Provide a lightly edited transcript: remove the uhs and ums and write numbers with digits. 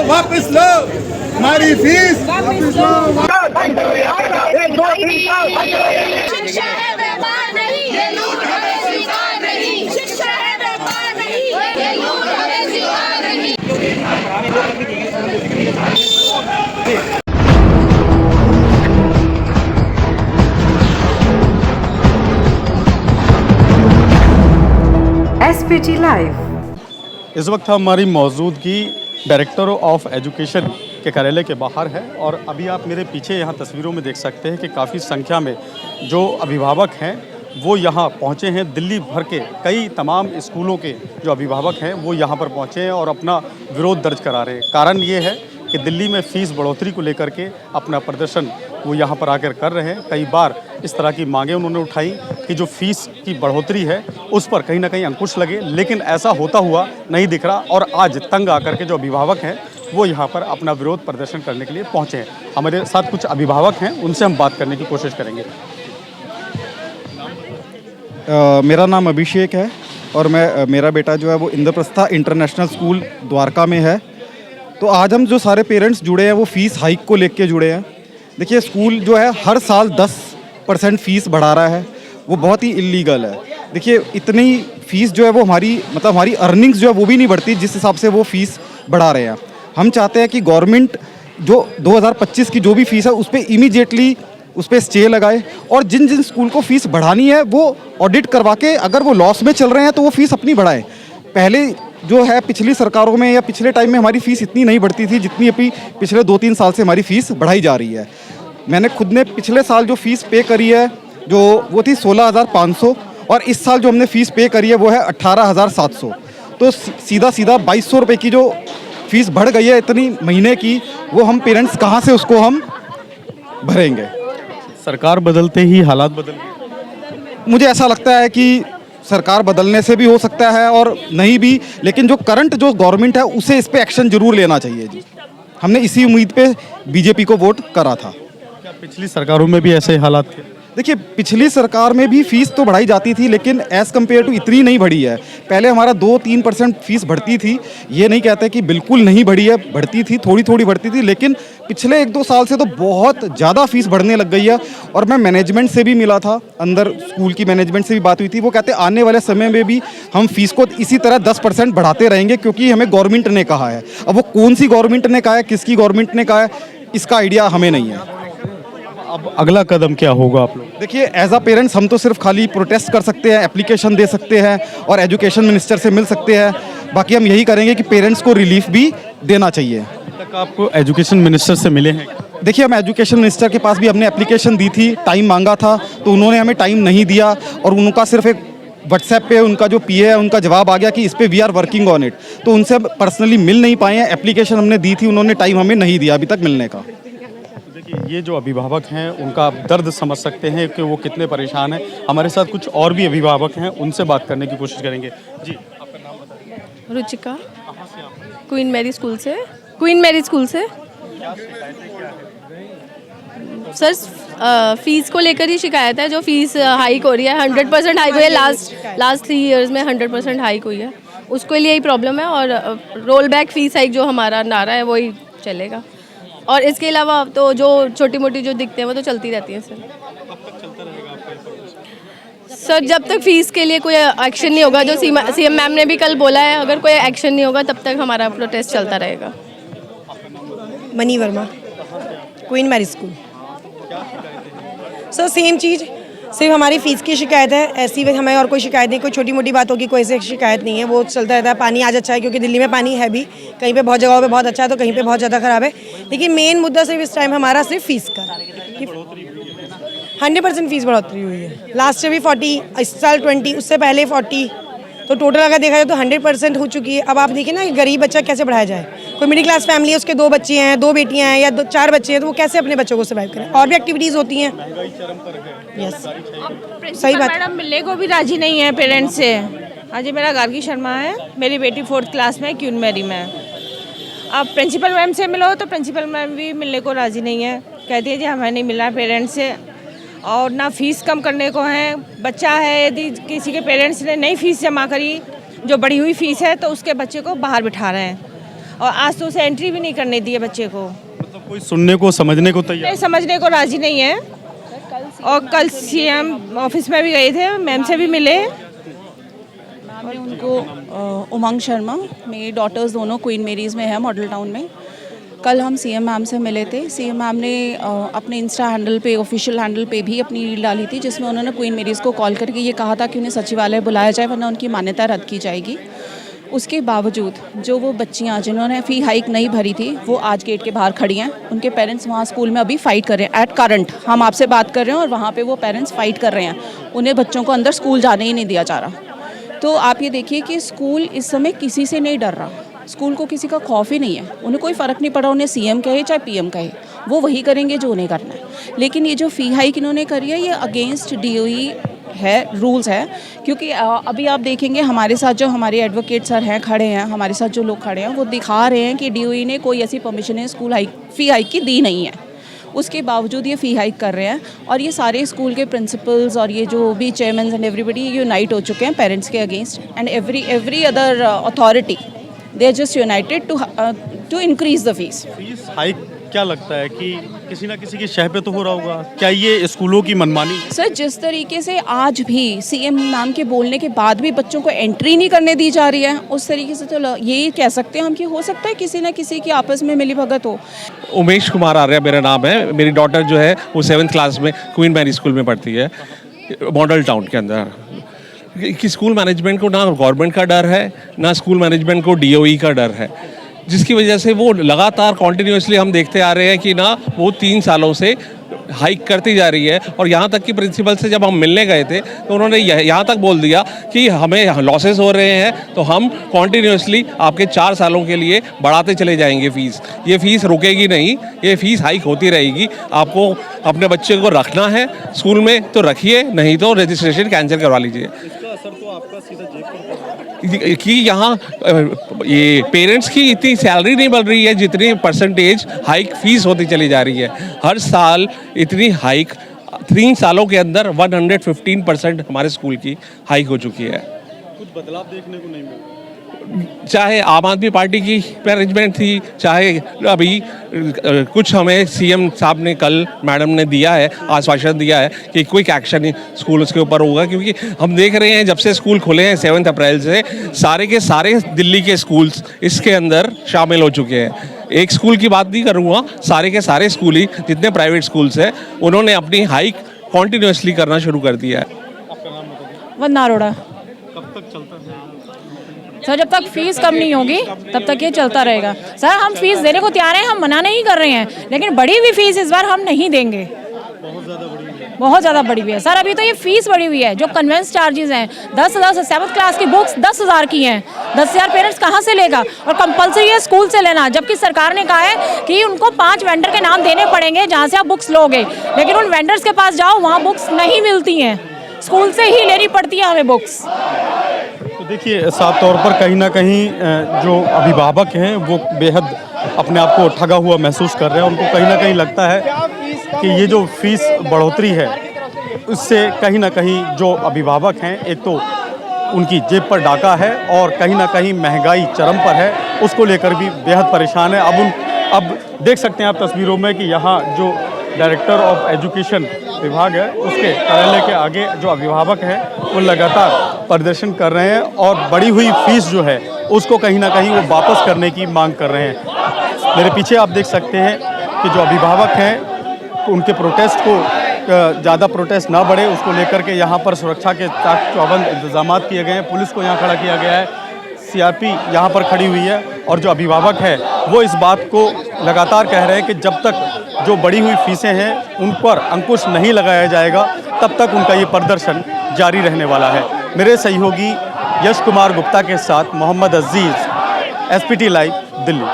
वापस लो हमारी फीस वापस लो। शिक्षा है व्यापार नहीं, ये लूट हमें स्वीकार नहीं। शिक्षा है व्यापार नहीं, ये लूट हमें स्वीकार नहीं। SPT live. इस वक्त हमारी मौजूदगी डायरेक्टर ऑफ एजुकेशन के कार्यालय के बाहर है और अभी आप मेरे पीछे यहाँ तस्वीरों में देख सकते हैं कि काफ़ी संख्या में जो अभिभावक हैं वो यहाँ पहुँचे हैं। दिल्ली भर के कई तमाम स्कूलों के जो अभिभावक हैं वो यहाँ पर पहुँचे हैं और अपना विरोध दर्ज करा रहे हैं। कारण ये है कि दिल्ली में फ़ीस बढ़ोतरी को लेकर के अपना प्रदर्शन वो यहाँ पर आकर कर रहे हैं। कई बार इस तरह की मांगें उन्होंने उठाई कि जो फ़ीस की बढ़ोतरी है उस पर कहीं ना कहीं अंकुश लगे, लेकिन ऐसा होता हुआ नहीं दिख रहा। और आज तंग आकर के जो अभिभावक हैं वो यहाँ पर अपना विरोध प्रदर्शन करने के लिए पहुँचे हैं। हमारे साथ कुछ अभिभावक हैं, उनसे हम बात करने की कोशिश करेंगे। मेरा नाम अभिषेक है और मेरा बेटा जो है वो इंद्रप्रस्था इंटरनेशनल स्कूल द्वारका में है। तो आज हम जो सारे पेरेंट्स जुड़े हैं वो फ़ीस हाइक को लेके जुड़े हैं। देखिए, स्कूल जो है हर साल 10% फ़ीस बढ़ा रहा है, वो बहुत ही इलीगल है। देखिए, इतनी फ़ीस जो है वो हमारी अर्निंग्स जो है वो भी नहीं बढ़ती जिस हिसाब से वो फ़ीस बढ़ा रहे हैं। हम चाहते हैं कि गवर्नमेंट जो 2025 की जो भी फ़ीस है उस पर इमीडिएटली उस पर स्टे लगाए और जिन जिन स्कूल को फ़ीस बढ़ानी है वो ऑडिट करवा के, अगर वो लॉस में चल रहे हैं तो वो फ़ीस अपनी बढ़ाएं। पहले जो है पिछली सरकारों में या पिछले टाइम में हमारी फ़ीस इतनी नहीं बढ़ती थी जितनी अभी पिछले 2-3 साल से हमारी फ़ीस बढ़ाई जा रही है। मैंने खुद ने पिछले साल जो फ़ीस पे करी है जो वो थी 16,500 और इस साल जो हमने फ़ीस पे करी है वो है 18,700। तो सीधा 2,200 रुपये की जो फ़ीस बढ़ गई है इतनी महीने की, वो हम पेरेंट्स कहाँ से उसको हम भरेंगे। सरकार बदलते ही हालात बदल गए। मुझे ऐसा लगता है कि सरकार बदलने से भी हो सकता है और नहीं भी, लेकिन जो करंट जो गवर्नमेंट है उसे इस पे एक्शन जरूर लेना चाहिए जी। हमने इसी उम्मीद पे बीजेपी को वोट करा था। क्या पिछली सरकारों में भी ऐसे हालात थे? देखिए, पिछली सरकार में भी फ़ीस तो बढ़ाई जाती थी लेकिन एज़ कम्पेयर टू इतनी नहीं बढ़ी है। पहले हमारा 2-3% फ़ीस बढ़ती थी, ये नहीं कहते कि बिल्कुल नहीं बढ़ी है, बढ़ती थी, थोड़ी थोड़ी बढ़ती थी, लेकिन पिछले 1-2 साल से तो बहुत ज़्यादा फ़ीस बढ़ने लग गई है। और मैं मैनेजमेंट से भी मिला था, अंदर स्कूल की मैनेजमेंट से भी बात हुई थी, वो कहते आने वाले समय में भी हम फ़ीस को इसी तरह 10% बढ़ाते रहेंगे क्योंकि हमें गवर्नमेंट ने कहा है। अब वो कौन सी गवर्नमेंट ने कहा है, किसकी गवर्नमेंट ने कहा है, इसका आइडिया हमें नहीं है। अब अगला कदम क्या होगा आप लोग? देखिए, एज आ पेरेंट्स हम तो सिर्फ खाली प्रोटेस्ट कर सकते हैं, एप्लीकेशन दे सकते हैं और एजुकेशन मिनिस्टर से मिल सकते हैं। बाकी हम यही करेंगे कि पेरेंट्स को रिलीफ भी देना चाहिए। तक आप एजुकेशन मिनिस्टर से मिले हैं? देखिए, हम एजुकेशन मिनिस्टर के पास भी हमने एप्लीकेशन दी थी, टाइम मांगा था तो उन्होंने हमें टाइम नहीं दिया और उनका सिर्फ एक व्हाट्सएप पे उनका जो पीए है उनका जवाब आ गया कि इस पे we are working on it. तो उनसे पर्सनली मिल नहीं पाए हैं। एप्लीकेशन हमने दी थी, उन्होंने टाइम हमें नहीं दिया अभी तक मिलने का। ये जो अभिभावक हैं उनका आप दर्द समझ सकते हैं कि वो कितने परेशान हैं। हमारे साथ कुछ और भी अभिभावक हैं, उनसे बात करने की कोशिश करेंगे। जी, आपका नाम बताइए। रुचिका, क्वीन मैरी स्कूल से। क्वीन मैरी स्कूल से सर, फीस को लेकर ही शिकायत है। जो फीस हाइक हो रही है, 100% हाइक हुई है। लास्ट 3 ईयर्स में 100% हाइक हुई है, उसको लिए ही प्रॉब्लम है। और रोल बैक फीस हाइक जो हमारा नारा है वही चलेगा। और इसके अलावा तो जो छोटी मोटी जो दिक्कतें हैं वो तो चलती रहती हैं सर। सर, जब तक फीस के लिए कोई एक्शन नहीं होगा, जो सीएम मैम ने भी कल बोला है, अगर कोई एक्शन नहीं होगा तब तक हमारा प्रोटेस्ट चलता रहेगा। Mani Verma, Queen Mary school. Sir, same चीज़, सिर्फ हमारी फ़ीस की शिकायत है। ऐसी हमें और कोई शिकायत नहीं, कोई छोटी मोटी बातों की कोई ऐसी शिकायत नहीं है। वो चलता रहता है। पानी आज अच्छा है क्योंकि दिल्ली में पानी है भी, कहीं पे बहुत जगहों पे बहुत अच्छा है तो कहीं पे बहुत ज़्यादा ख़राब है। लेकिन मेन मुद्दा सिर्फ इस टाइम हमारा सिर्फ फ़ीस का 100% फ़ीस बढ़ोतरी हुई है। लास्ट ईयर भी 40, इस साल 20, उससे पहले 40, तो टोटल अगर देखा जाए तो 100% हो चुकी है। अब आप देखिए ना कि गरीब बच्चा कैसे पढ़ाया जाए। कोई मिडिल क्लास फैमिली है, उसके 2 बच्चे हैं, 2 बेटियां हैं या 4 बच्चे हैं, तो वो कैसे अपने बच्चों को सर्वाइव करें। और भी एक्टिविटीज़ होती हैं। यस, सही बात। मैडम मिलने को भी राजी नहीं है पेरेंट्स से। हाँ जी, मेरा गार्गी शर्मा है, मेरी बेटी 4th क्लास में क्वीन मैरी में। अब प्रिंसिपल मैम से मिलो तो प्रिंसिपल मैम भी मिलने को राजी नहीं है, कहती है जी हमें नहीं मिला पेरेंट्स से। और ना फीस कम करने को है। बच्चा है, यदि किसी के पेरेंट्स ने नई फीस जमा करी जो बढ़ी हुई फीस है तो उसके बच्चे को बाहर बिठा रहे हैं। और आज तो उसे एंट्री भी नहीं करने दी है बच्चे को। मतलब कोई सुनने को समझने को तैयार नहीं, समझने को राजी नहीं है। और कल सीएम ऑफिस में भी गए थे, मैम से भी मिले। मैम ने उनको उमंग शर्मा, मेरी डॉटर्स दोनों क्वीन मेरीज़ में है, मॉडल टाउन में। कल हम सीएम मैम से मिले थे। सीएम मैम ने अपने इंस्टा हैंडल पे, ऑफिशियल हैंडल पे भी अपनी रील डाली थी, जिसमें उन्होंने क्वीन मेरीज़ को कॉल करके ये कहा था कि उन्हें सचिवालय बुलाया जाए वरना उनकी मान्यता रद्द की जाएगी। उसके बावजूद जो वो बच्चियाँ जिन्होंने फ़ी हाइक नहीं भरी थी वो आज गेट के बाहर खड़ी हैं। उनके पेरेंट्स वहाँ स्कूल में अभी फ़ाइट कर रहे हैं। एट करंट हम आपसे बात कर रहे हैं और वहाँ पे वो पेरेंट्स फ़ाइट कर रहे हैं। उन्हें बच्चों को अंदर स्कूल जाने ही नहीं दिया जा रहा। तो आप ये देखिए कि स्कूल इस समय किसी से नहीं डर रहा। स्कूल को किसी का खौफ ही नहीं है। उन्हें कोई फ़र्क नहीं पड़ा, उन्हें सीएम कहे चाहे पीएम कहे, वो वही करेंगे जो उन्हें करना है। लेकिन ये जो फ़ी हाइक इन्होंने करी है ये अगेंस्ट डीओई है, रूल्स है। क्योंकि अभी आप देखेंगे हमारे साथ जो हमारे एडवोकेट सर हैं खड़े हैं, हमारे साथ जो लोग खड़े हैं वो दिखा रहे हैं कि डीओई ने कोई ऐसी परमिशन स्कूल फ़ी हाइक की दी नहीं है। उसके बावजूद ये फ़ी हाइक कर रहे हैं और ये सारे स्कूल के प्रिंसिपल्स और ये जो भी चेयरमैन एंड एवरीबडी यूनाइट हो चुके हैं पेरेंट्स के against and every other authority, they are just united to increase the fees hike. क्या लगता है कि किसी ना किसी के शह पे तो हो रहा होगा? क्या ये स्कूलों की मनमानी? सर, जिस तरीके से आज भी सीएम नाम के बोलने के बाद भी बच्चों को एंट्री नहीं करने दी जा रही है, उस तरीके से तो यही कह सकते हैं हम कि हो सकता है किसी ना किसी की आपस में मिलीभगत हो। उमेश कुमार आर्या मेरा नाम है। मेरी डॉटर जो है वो 7th क्लास में क्वीन मैरी स्कूल में पढ़ती है, मॉडल टाउन के अंदर। कि स्कूल मैनेजमेंट को ना गवर्नमेंट का डर है ना स्कूल मैनेजमेंट को डीओई का डर है, जिसकी वजह से वो लगातार कॉन्टिन्यूसली हम देखते आ रहे हैं कि ना वो 3 सालों से हाइक करती जा रही है। और यहाँ तक कि प्रिंसिपल से जब हम मिलने गए थे तो उन्होंने यहाँ तक बोल दिया कि हमें लॉसेस हो रहे हैं तो हम कॉन्टिन्यूसली आपके 4 सालों के लिए बढ़ाते चले जाएंगे फ़ीस। ये फ़ीस रुकेगी नहीं, ये फ़ीस हाइक होती रहेगी। आपको अपने बच्चे को रखना है स्कूल में तो रखिए, नहीं तो रजिस्ट्रेशन कैंसिल करवा लीजिए। कि यहाँ ये पेरेंट्स की इतनी सैलरी नहीं बढ़ रही है जितनी परसेंटेज हाइक फीस होती चली जा रही है। हर साल इतनी हाइक 3 सालों के अंदर 115% हमारे स्कूल की हाइक हो चुकी है। कुछ बदलाव देखने को नहीं मिला। चाहे आम आदमी पार्टी की मैनेजमेंट थी, चाहे अभी कुछ हमें सीएम साहब ने कल मैडम ने दिया है, आश्वासन दिया है कि क्विक एक्शन स्कूल उसके ऊपर होगा। क्योंकि हम देख रहे हैं जब से स्कूल खुले हैं 7 अप्रैल से सारे के सारे दिल्ली के स्कूल्स इसके अंदर शामिल हो चुके हैं। एक स्कूल की बात नहीं करूँगा, सारे के सारे स्कूल ही जितने प्राइवेट स्कूल्स हैं उन्होंने अपनी हाइक कॉन्टिन्यूसली करना शुरू कर दिया है। वंदना अरोड़ा। कब तक चलता है सर? जब तक फीस कम नहीं होगी तब तक ये चलता रहेगा। सर, हम फीस देने को तैयार हैं, हम मना नहीं कर रहे हैं, लेकिन बढ़ी हुई फीस इस बार हम नहीं देंगे। बहुत ज़्यादा बढ़ी हुई है सर। अभी तो ये फीस बढ़ी हुई है, जो कन्वेंस चार्जेस हैं 10,000 से 7th क्लास की बुक्स 10,000 की हैं। 10,000 पेरेंट्स कहाँ से लेगा? और कंपलसरी है स्कूल से लेना, जबकि सरकार ने कहा है कि उनको 5 वेंडर के नाम देने पड़ेंगे जहाँ से आप बुक्स लोगे, लेकिन उन वेंडर्स के पास जाओ वहाँ बुक्स नहीं मिलती हैं, स्कूल से ही लेनी पड़ती है हमें बुक्स। तो देखिए, साफ तौर पर कहीं ना कहीं जो अभिभावक हैं वो बेहद अपने आप को ठगा हुआ महसूस कर रहे हैं। उनको कहीं ना कहीं लगता है कि ये जो फीस बढ़ोतरी है उससे कहीं ना कहीं जो अभिभावक हैं एक तो उनकी जेब पर डाका है और कहीं ना कहीं महंगाई चरम पर है, उसको लेकर भी बेहद परेशान है। अब देख सकते हैं आप तस्वीरों में कि यहाँ जो डायरेक्टर ऑफ एजुकेशन विभाग है उसके कार्यालय के आगे जो अभिभावक हैं वो लगातार प्रदर्शन कर रहे हैं और बढ़ी हुई फीस जो है उसको कहीं ना कहीं वो वापस करने की मांग कर रहे हैं। मेरे पीछे आप देख सकते हैं कि जो अभिभावक हैं उनके प्रोटेस्ट को ज़्यादा प्रोटेस्ट ना बढ़े उसको लेकर के यहाँ पर सुरक्षा के चाक चौबंद इंतजाम किए गए हैं। पुलिस को यहाँ खड़ा किया गया है, सीआरपी यहाँ पर खड़ी हुई है और जो अभिभावक है वो इस बात को लगातार कह रहे हैं कि जब तक जो बढ़ी हुई फीसें हैं उन पर अंकुश नहीं लगाया जाएगा तब तक उनका ये प्रदर्शन जारी रहने वाला है। मेरे सहयोगी यश कुमार गुप्ता के साथ मोहम्मद अजीज़, SPT लाइव, दिल्ली।